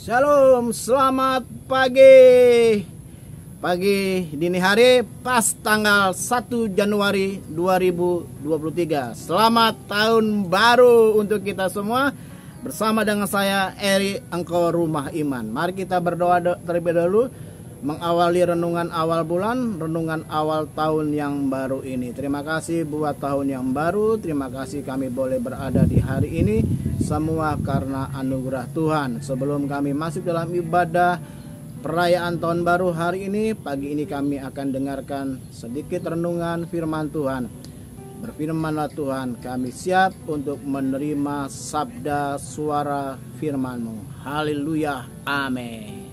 Shalom, selamat pagi. Pagi dini hari pas tanggal 1 Januari 2023. Selamat tahun baru untuk kita semua. Bersama dengan saya Eri, engkau rumah iman. Mari kita berdoa terlebih dahulu, mengawali renungan awal bulan, renungan awal tahun yang baru ini. Terima kasih buat tahun yang baru. Terima kasih kami boleh berada di hari ini, semua karena anugerah Tuhan. Sebelum kami masuk dalam ibadah perayaan tahun baru hari ini, pagi ini kami akan dengarkan sedikit renungan firman Tuhan. Berfirmanlah Tuhan, kami siap untuk menerima sabda suara firman-Mu. Haleluya, amin.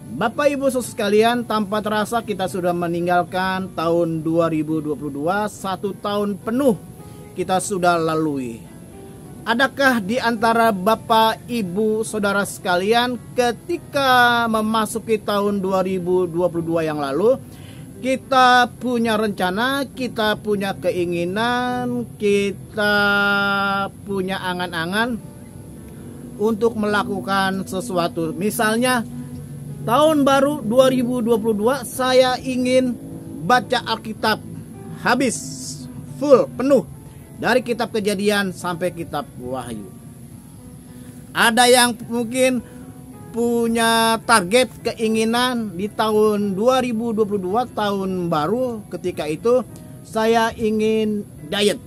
Bapak Ibu Saudara sekalian, tanpa terasa kita sudah meninggalkan tahun 2022, satu tahun penuh kita sudah lalui. Adakah di antara Bapak Ibu Saudara sekalian ketika memasuki tahun 2022 yang lalu, kita punya rencana, kita punya keinginan, kita punya angan-angan untuk melakukan sesuatu. Misalnya tahun baru 2022 saya ingin baca Alkitab habis, full, penuh, dari kitab Kejadian sampai kitab Wahyu. Ada yang mungkin punya target keinginan di tahun 2022, tahun baru, ketika itu saya ingin diet,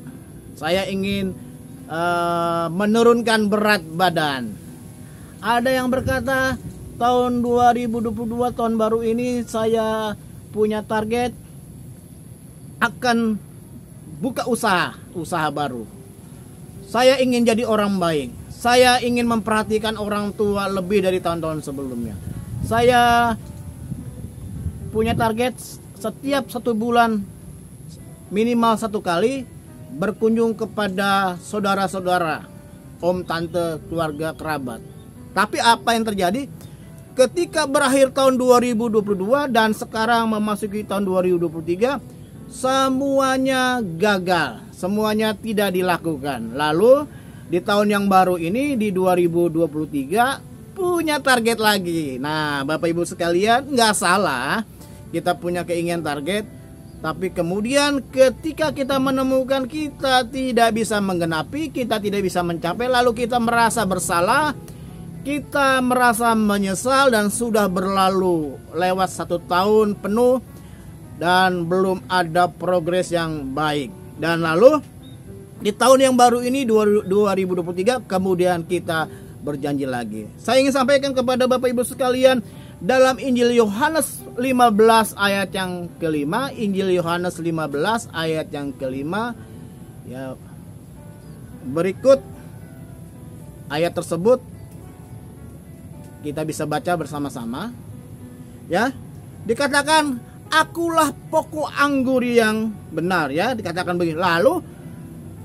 saya ingin menurunkan berat badan. Ada yang berkata tahun 2022, tahun baru ini saya punya target akan buka usaha baru. Saya ingin jadi orang baik. Saya ingin memperhatikan orang tua lebih dari tahun-tahun sebelumnya. Saya punya target setiap 1 bulan minimal 1 kali berkunjung kepada saudara-saudara, om, tante, keluarga, kerabat. Tapi apa yang terjadi? Ketika berakhir tahun 2022 dan sekarang memasuki tahun 2023, semuanya gagal, semuanya tidak dilakukan. Lalu di tahun yang baru ini, di 2023, punya target lagi. Nah, Bapak Ibu sekalian, nggak salah kita punya keinginan target, tapi kemudian ketika kita menemukan kita tidak bisa menggenapi, kita tidak bisa mencapai, lalu kita merasa bersalah, kita merasa menyesal, dan sudah berlalu lewat 1 tahun penuh dan belum ada progres yang baik. Dan lalu di tahun yang baru ini 2023 kemudian kita berjanji lagi. Saya ingin sampaikan kepada Bapak Ibu sekalian dalam Injil Yohanes 15 ayat yang kelima. Injil Yohanes 15 ayat yang kelima. Ya, berikut ayat tersebut kita bisa baca bersama-sama. Ya, dikatakan, akulah pokok anggur yang benar, ya, dikatakan begini. Lalu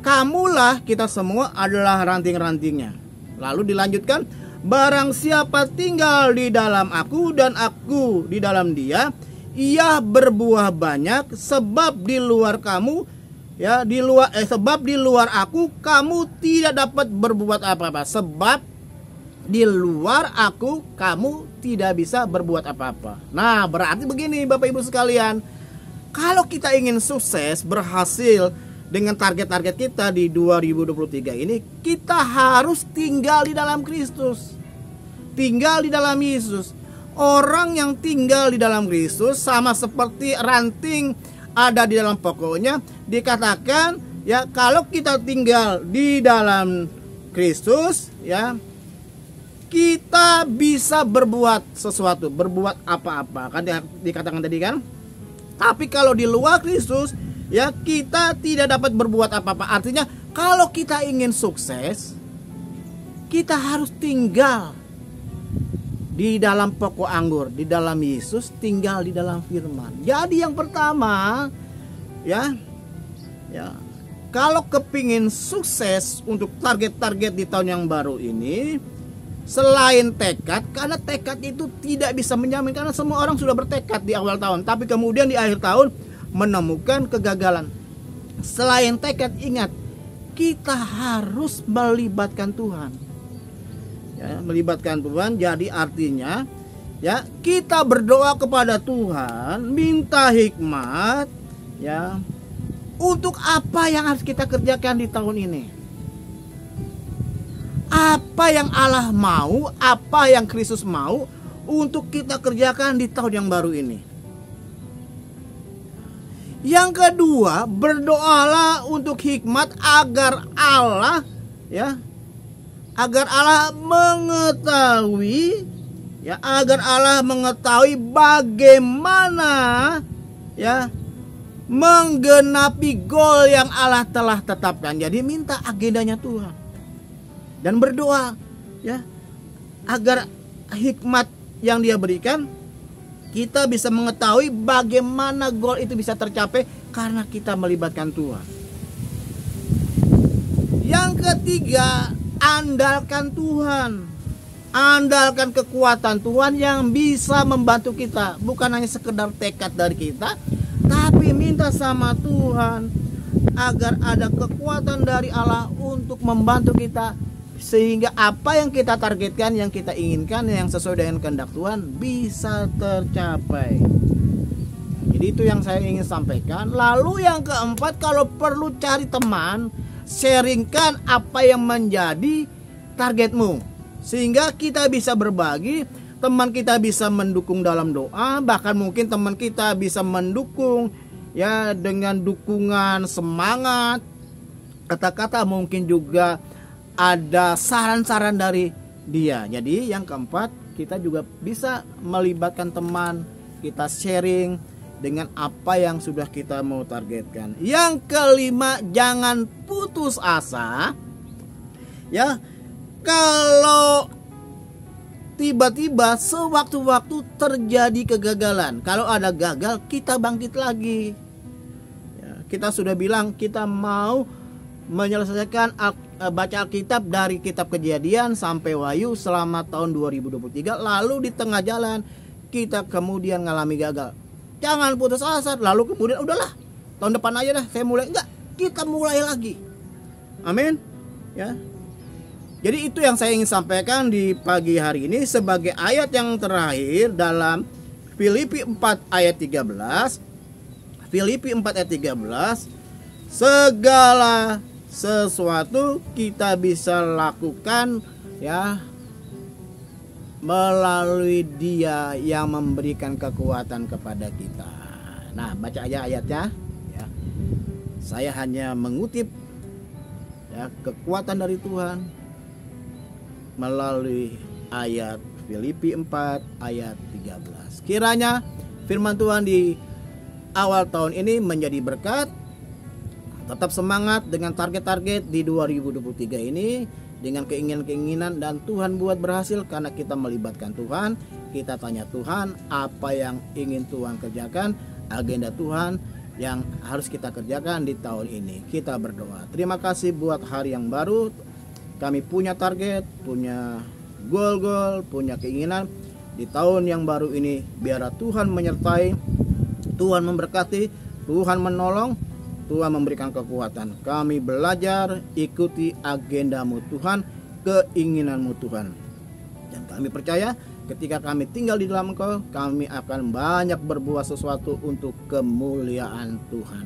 kamulah, kita semua adalah ranting-rantingnya. Lalu dilanjutkan, barang siapa tinggal di dalam aku dan aku di dalam dia, ia berbuah banyak, sebab di luar kamu, ya, sebab di luar aku kamu tidak dapat berbuat apa-apa. Sebab di luar aku kamu tidak bisa berbuat apa-apa. Nah, berarti begini Bapak Ibu sekalian, kalau kita ingin sukses, berhasil dengan target-target kita di 2023 ini, kita harus tinggal di dalam Kristus, tinggal di dalam Yesus. Orang yang tinggal di dalam Kristus sama seperti ranting ada di dalam pokoknya. Dikatakan, ya, kalau kita tinggal di dalam Kristus, ya, kita bisa berbuat sesuatu, berbuat apa-apa. Kan dikatakan tadi kan? Tapi kalau di luar Kristus, ya, kita tidak dapat berbuat apa-apa. Artinya kalau kita ingin sukses, kita harus tinggal di dalam pokok anggur, di dalam Yesus, tinggal di dalam firman. Jadi yang pertama, ya, kalau kepingin sukses untuk target-target di tahun yang baru ini, selain tekad, karena tekad itu tidak bisa menjamin, karena semua orang sudah bertekad di awal tahun, tapi kemudian di akhir tahun menemukan kegagalan. Selain tekad, ingat, kita harus melibatkan Tuhan. Ya, melibatkan Tuhan. Jadi artinya ya, kita berdoa kepada Tuhan, minta hikmat ya, untuk apa yang harus kita kerjakan di tahun ini. Apa yang Allah mau, apa yang Kristus mau untuk kita kerjakan di tahun yang baru ini. Yang kedua, berdoalah untuk hikmat agar Allah ya, agar Allah mengetahui ya, agar Allah mengetahui bagaimana ya menggenapi goal yang Allah telah tetapkan. Jadi minta agendanya Tuhan dan berdoa ya, agar hikmat yang Dia berikan kita bisa mengetahui bagaimana goal itu bisa tercapai karena kita melibatkan Tuhan. Yang ketiga, andalkan Tuhan. Andalkan kekuatan Tuhan yang bisa membantu kita. Bukan hanya sekedar tekad dari kita, tapi minta sama Tuhan agar ada kekuatan dari Allah untuk membantu kita, sehingga apa yang kita targetkan, yang kita inginkan, yang sesuai dengan kehendak Tuhan bisa tercapai. Jadi itu yang saya ingin sampaikan. Lalu yang keempat, kalau perlu cari teman, sharingkan apa yang menjadi targetmu, sehingga kita bisa berbagi. Teman kita bisa mendukung dalam doa, bahkan mungkin teman kita bisa mendukung ya dengan dukungan semangat, kata-kata, mungkin juga ada saran-saran dari dia. Jadi yang keempat, kita juga bisa melibatkan teman, kita sharing dengan apa yang sudah kita mau targetkan. Yang kelima, jangan putus asa ya. Kalau tiba-tiba sewaktu-waktu terjadi kegagalan, kalau ada gagal, kita bangkit lagi ya, kita sudah bilang kita mau menyelesaikan baca Alkitab dari kitab Kejadian sampai Wahyu selama tahun 2023. Lalu di tengah jalan kita kemudian ngalami gagal, jangan putus asa. Lalu kemudian udahlah, tahun depan aja dah saya mulai. Enggak, kita mulai lagi. Amin ya. Jadi itu yang saya ingin sampaikan di pagi hari ini sebagai ayat yang terakhir dalam Filipi 4 ayat 13. Filipi 4 ayat 13, segala sesuatu kita bisa lakukan ya melalui Dia yang memberikan kekuatan kepada kita. Nah, baca aja ayatnya ya. Saya hanya mengutip ya kekuatan dari Tuhan melalui ayat Filipi 4 ayat 13. Kiranya firman Tuhan di awal tahun ini menjadi berkat. Tetap semangat dengan target-target di 2023 ini, dengan keinginan-keinginan, dan Tuhan buat berhasil karena kita melibatkan Tuhan. Kita tanya Tuhan apa yang ingin Tuhan kerjakan, agenda Tuhan yang harus kita kerjakan di tahun ini. Kita berdoa. Terima kasih buat hari yang baru. Kami punya target, punya goal-goal, punya keinginan di tahun yang baru ini. Biar Tuhan menyertai, Tuhan memberkati, Tuhan menolong, Tuhan memberikan kekuatan. Kami belajar ikuti agendamu Tuhan, keinginanmu Tuhan. Dan kami percaya ketika kami tinggal di dalam Engkau, kami akan banyak berbuat sesuatu untuk kemuliaan Tuhan.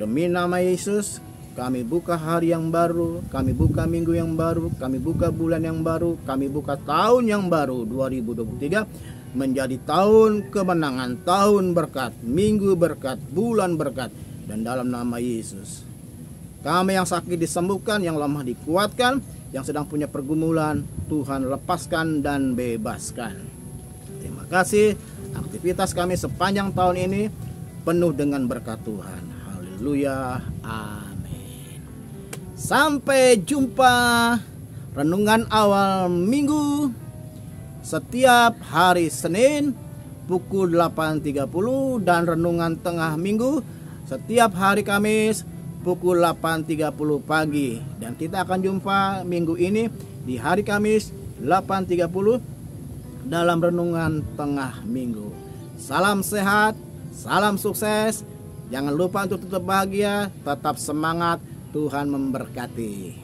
Demi nama Yesus, kami buka hari yang baru, kami buka minggu yang baru, kami buka bulan yang baru, kami buka tahun yang baru 2023 menjadi tahun kemenangan, tahun berkat, minggu berkat, bulan berkat. Dan dalam nama Yesus, kami yang sakit disembuhkan, yang lemah dikuatkan, yang sedang punya pergumulan Tuhan lepaskan dan bebaskan. Terima kasih. Aktivitas kami sepanjang tahun ini penuh dengan berkat Tuhan. Haleluya. Amin. Sampai jumpa. Renungan awal minggu setiap hari Senin pukul 8.30 dan renungan tengah minggu setiap hari Kamis pukul 8.30 pagi. Dan kita akan jumpa minggu ini di hari Kamis 8.30 dalam renungan tengah minggu. Salam sehat, salam sukses. Jangan lupa untuk tetap bahagia, tetap semangat. Tuhan memberkati.